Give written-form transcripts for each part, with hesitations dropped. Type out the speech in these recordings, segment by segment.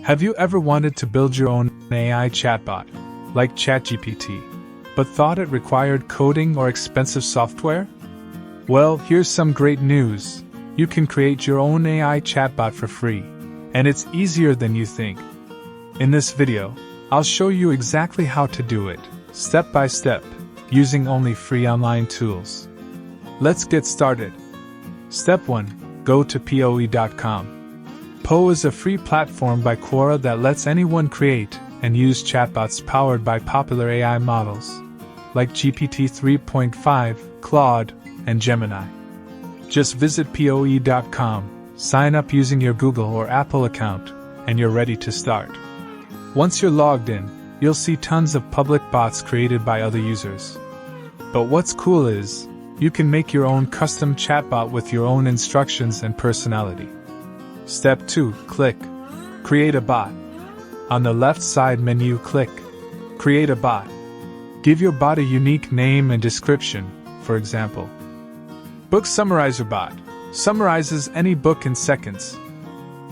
Have you ever wanted to build your own AI chatbot, like ChatGPT, but thought it required coding or expensive software? Well, here's some great news. You can create your own AI chatbot for free, and it's easier than you think. In this video, I'll show you exactly how to do it, step by step, using only free online tools. Let's get started. Step 1. Go to poe.com. Poe is a free platform by Quora that lets anyone create and use chatbots powered by popular AI models, like GPT 3.5, Claude, and Gemini. Just visit poe.com, sign up using your Google or Apple account, and you're ready to start. Once you're logged in, you'll see tons of public bots created by other users. But what's cool is, you can make your own custom chatbot with your own instructions and personality. Step 2. Click Create a bot. On the left side menu, click Create a bot. Give your bot a unique name and description, for example, Book Summarizer Bot. Summarizes any book in seconds.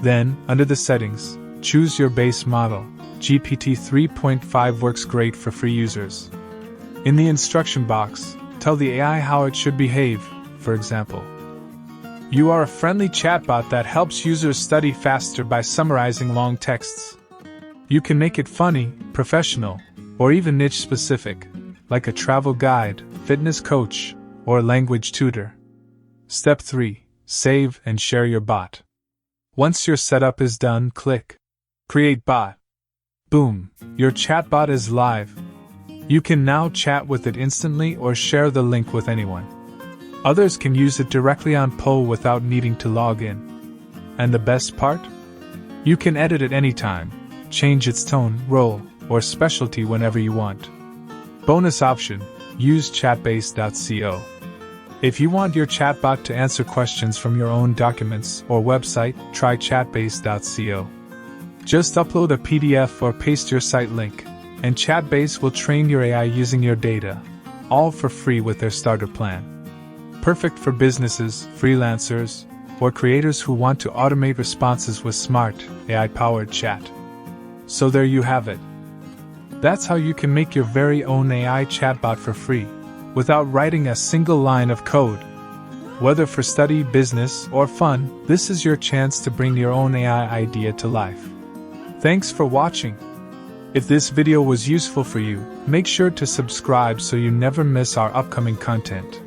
Then, under the settings, choose your base model. GPT 3.5 works great for free users. In the instruction box, tell the AI how it should behave, for example. You are a friendly chatbot that helps users study faster by summarizing long texts. You can make it funny, professional, or even niche specific, like a travel guide, fitness coach, or language tutor. Step 3. Save and share your bot. Once your setup is done, click Create Bot. Boom, your chatbot is live. You can now chat with it instantly or share the link with anyone. Others can use it directly on Poe without needing to log in. And the best part? You can edit it anytime, change its tone, role, or specialty whenever you want. Bonus option, use chatbase.co. If you want your chatbot to answer questions from your own documents or website, try chatbase.co. Just upload a PDF or paste your site link, and Chatbase will train your AI using your data, all for free with their starter plan. Perfect for businesses, freelancers, or creators who want to automate responses with smart, AI-powered chat. So there you have it. That's how you can make your very own AI chatbot for free, without writing a single line of code. Whether for study, business, or fun, this is your chance to bring your own AI idea to life. Thanks for watching. If this video was useful for you, make sure to subscribe so you never miss our upcoming content.